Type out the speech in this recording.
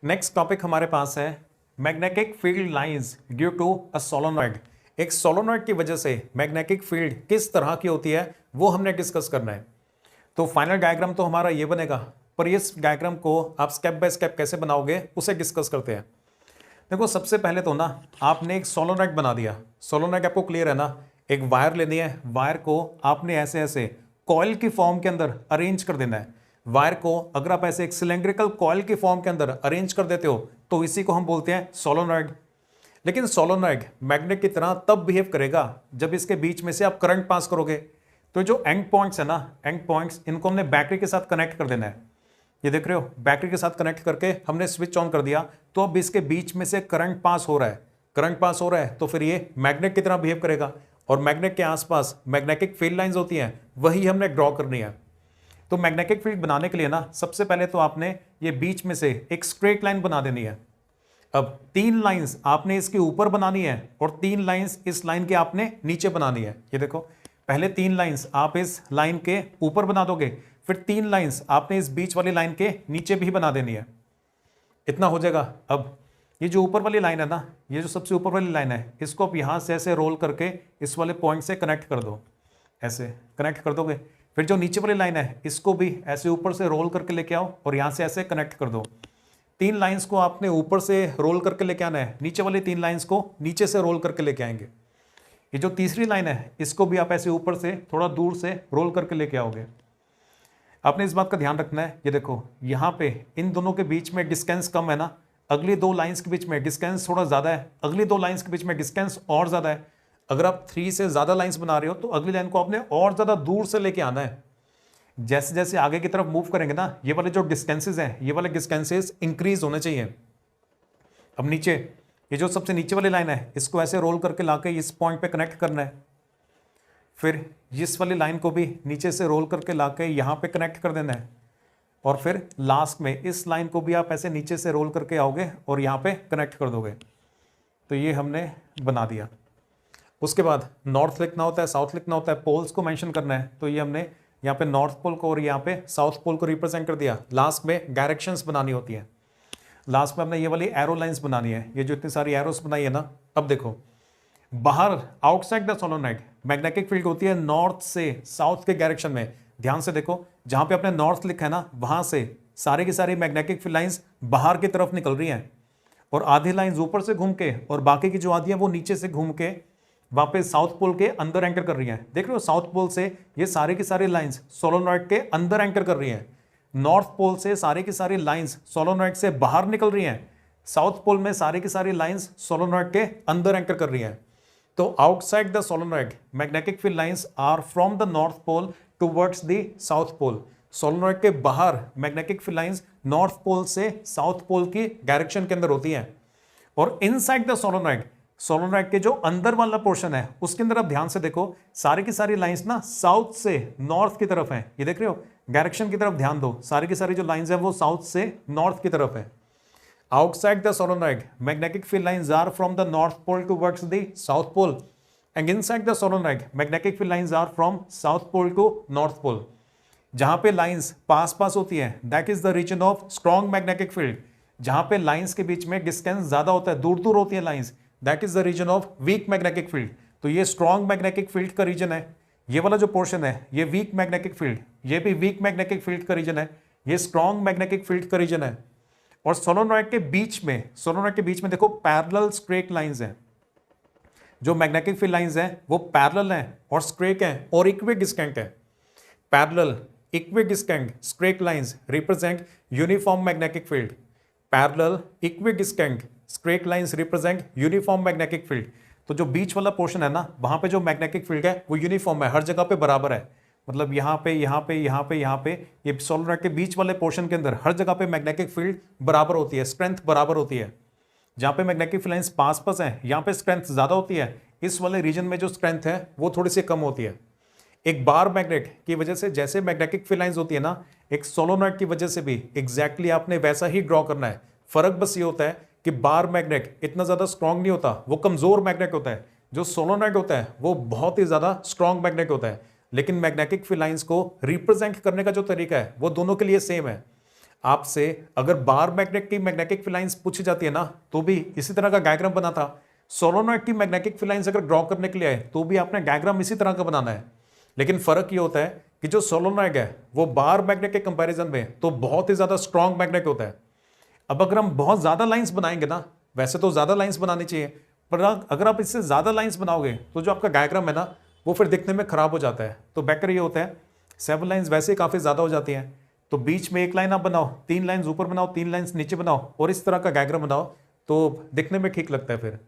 Next topic हमारे पास है magnetic field lines due to a solenoid. एक सोलोनॉइड की वजह से मैग्नेटिक फील्ड किस तरह की होती है वो हमने डिस्कस करना है। तो फाइनल डायग्राम तो हमारा ये बनेगा, पर इस डायग्राम को आप स्टेप बाय स्टेप कैसे बनाओगे उसे डिस्कस करते हैं। देखो, सबसे पहले तो ना आपने एक सोलोनॉइड बना दिया। सोलोनॉइड आपको क्लियर है ना, एक वायर लेनी है, वायर को आपने ऐसे ऐसे कॉइल की फॉर्म के अंदर अरेंज कर देना है। वायर को अगर आप ऐसे एक सिलेंड्रिकल कॉइल की फॉर्म के अंदर अरेंज कर देते हो तो इसी को हम बोलते हैं सोलोनॉइड। लेकिन सोलोनॉइड मैग्नेट की तरह तब बिहेव करेगा जब इसके बीच में से आप करंट पास करोगे। तो जो एंड पॉइंट्स है ना, एंड पॉइंट्स, इनको हमने बैटरी के साथ कनेक्ट कर देना है। ये देख रहे हो, बैटरी के साथ कनेक्ट करके हमने स्विच ऑन कर दिया, तो अब इसके बीच में से करंट पास हो रहा है। करंट पास हो रहा है तो फिर ये मैग्नेट की तरह बिहेव करेगा, और मैग्नेट के आसपास मैग्नेटिक फील्ड लाइंस होती हैं, वही हमने ड्रॉ करनी है। तो मैग्नेटिक फील्ड बनाने के लिए ना सबसे पहले तो आपने ये बीच में से एक स्ट्रेट लाइन बना देनी है। अब 3 लाइंस आपने इसके ऊपर बनानी है और 3 लाइंस इस लाइन के आपने नीचे बनानी है। ये देखो, पहले 3 लाइंस आप इस लाइन के ऊपर बना दोगे, फिर 3 लाइंस आपने इस बीच वाली लाइन के नीचे भी बना देनी है। इतना हो जाएगा। अब ये जो ऊपर वाली लाइन है ना, ये जो सबसे ऊपर वाली लाइन है, इसको आप यहां से ऐसे रोल करके इस वाले पॉइंट से कनेक्ट कर दो। ऐसे कनेक्ट कर दोगे, फिर जो नीचे वाली लाइन है इसको भी ऐसे ऊपर से रोल करके लेके आओ और यहां से ऐसे कनेक्ट कर दो। 3 लाइंस को आपने ऊपर से रोल करके लेके आना है, नीचे वाली 3 लाइंस को नीचे से रोल करके लेके आएंगे। ये जो तीसरी लाइन है इसको भी आप ऐसे ऊपर से थोड़ा दूर से रोल करके लेके आओगे। आपने इस बात का ध्यान रखना है, ये देखो यहाँ पे इन दोनों के बीच में डिस्टेंस कम है ना, अगली 2 लाइंस के बीच में डिस्टेंस थोड़ा ज्यादा है, अगली 2 लाइंस के बीच में डिस्टेंस और ज्यादा है। अगर आप 3 से ज्यादा लाइंस बना रहे हो तो अगली लाइन को आपने और ज्यादा दूर से लेके आना है। जैसे जैसे आगे की तरफ मूव करेंगे ना, ये वाले जो डिस्टेंसेस हैं, ये वाले डिस्टेंसेस इंक्रीज होने चाहिए। अब नीचे ये जो सबसे नीचे वाली लाइन है इसको ऐसे रोल करके लाके इस पॉइंट पे कनेक्ट करना है, फिर इस वाली लाइन को भी नीचे से रोल करके लाके यहाँ पे कनेक्ट कर देना है, और फिर लास्ट में इस लाइन को भी आप ऐसे नीचे से रोल करके आओगे और यहाँ पे कनेक्ट कर दोगे। तो ये हमने बना दिया। उसके बाद नॉर्थ लिखना होता है, साउथ लिखना होता है, पोल्स को मेंशन करना है। तो ये हमने यहाँ पे नॉर्थ पोल को और यहाँ पे साउथ पोल को रिप्रेजेंट कर दिया। लास्ट में डायरेक्शंस बनानी होती है, लास्ट में हमने ये वाली एरो लाइंस बनानी है। ये जो इतनी सारी एरोस बनाई है ना, अब देखो बाहर outside the solenoid magnetic field होती है नॉर्थ से साउथ के डायरेक्शन में। ध्यान से देखो, जहां पे आपने नॉर्थ लिखा है ना, वहां से सारी की सारी मैग्नेटिक फील्ड लाइंस बाहर की तरफ निकल रही हैं, और आधी लाइंस ऊपर से घूम के और बाकी की जो आधी है वो नीचे से घूम के वापस साउथ पोल के अंदर एंटर कर रही हैं। देख रहे हो, साउथ पोल से ये सारी की सारी लाइंस सोलोनॉइड के अंदर एंटर कर रही हैं। नॉर्थ पोल से सारी की सारी लाइंस सोलोनॉइड से बाहर निकल रही हैं। साउथ पोल में सारी की सारी लाइंस सोलोनॉइड के अंदर एंटर कर रही हैं। तो outside the solenoid magnetic field lines are from the north pole towards the south pole. Solenoid के बाहर magnetic field lines north pole से साउथ पोल की डायरेक्शन के अंदर होती हैं। और इनसाइड द सोलोनॉइड, सोलोनॉइड के जो अंदर वाला पोर्शन है उसके अंदर आप ध्यान से देखो, सारी की सारी लाइंस ना साउथ से नॉर्थ की तरफ हैं। ये देख रहे हो, डायरेक्शन की तरफ ध्यान दो, सारी की सारी जो लाइंस है वो साउथ से नॉर्थ की तरफ है। Outside the solenoid, magnetic field lines are from the north pole towards the south pole, and inside the solenoid, magnetic field lines are from south pole to north pole. जहां पे lines pass पास होती है, that is the region of strong magnetic field. जहां पे lines के बीच में distance ज्यादा होता है, दूर दूर होती है lines, that is the region of weak magnetic field. तो ये strong magnetic field का रीजन है। ये वाला जो पोर्शन है ये weak magnetic field, ये भी weak magnetic field का रीजन है, ये strong magnetic field का रीजन है। और सोलोनॉइड के बीच में, सोलोनॉइड के बीच में देखो पैरेलल स्ट्रेट लाइंस हैं। जो मैग्नेटिक फील्ड लाइंस हैं वो पैरेलल हैं और स्ट्रेट हैं और इक्विडिस्टेंट हैं। Parallel, equidistant, straight lines represent uniform magnetic field. Parallel, equidistant, straight lines represent uniform magnetic field. तो जो बीच वाला पोर्शन है ना, वहां पे जो मैग्नेटिक फील्ड है वो यूनिफॉर्म है, हर जगह पे बराबर है। मतलब यहाँ पे यहाँ पे यहाँ पे यहाँ पे ये सोलोनॉइड के बीच वाले पोर्शन के अंदर हर जगह पे मैग्नेटिक फील्ड बराबर होती है, स्ट्रेंथ बराबर होती है। जहाँ पे मैग्नेटिक फील्ड लाइंस पास पास है यहाँ पे स्ट्रेंथ ज्यादा होती है, इस वाले रीजन में जो स्ट्रेंथ है वो थोड़ी सी कम होती है। एक बार मैग्नेट की वजह से जैसे मैग्नेटिक फील्ड लाइंस होती है ना, एक सोलोनॉइड की वजह से भी एग्जैक्टली आपने वैसा ही ड्रॉ करना है। फर्क बस ये होता है कि बार मैग्नेट इतना ज्यादा स्ट्रॉन्ग नहीं होता, वो कमजोर मैग्नेट होता है। जो सोलोनॉइड होता है वो बहुत ही ज्यादा स्ट्रॉन्ग मैग्नेट होता है। लेकिन मैग्नेटिक फील्ड लाइंस को रिप्रेजेंट करने का जो तरीका है वो दोनों के लिए सेम है। आपसे अगर बार मैग्नेट की मैग्नेटिक फील्ड लाइंस पूछी जाती है ना, तो भी इसी तरह का डायग्राम बना था। सोलोनॉइड की मैग्नेटिक फील्ड लाइंस अगर ड्रॉ करने के लिए आए तो भी आपने डायग्राम इसी तरह का बनाना है। लेकिन फर्क ये होता है कि जो सोलोनॉइड है वो बार मैग्नेट के कंपैरिजन में तो बहुत ही ज्यादा स्ट्रॉन्ग मैग्नेट होता है। अब अगर हम बहुत ज्यादा लाइंस बनाएंगे ना, वैसे तो ज्यादा लाइंस बनानी चाहिए, पर अगर आप इससे ज्यादा लाइंस बनाओगे तो जो आपका डायग्राम है ना वो फिर दिखने में खराब हो जाता है। तो बेटर ये होता है 7 लाइंस वैसे ही काफी ज्यादा हो जाती हैं, तो बीच में एक लाइन आप बनाओ, 3 लाइंस ऊपर बनाओ, 3 लाइंस नीचे बनाओ और इस तरह का डायग्राम बनाओ, तो दिखने में ठीक लगता है फिर।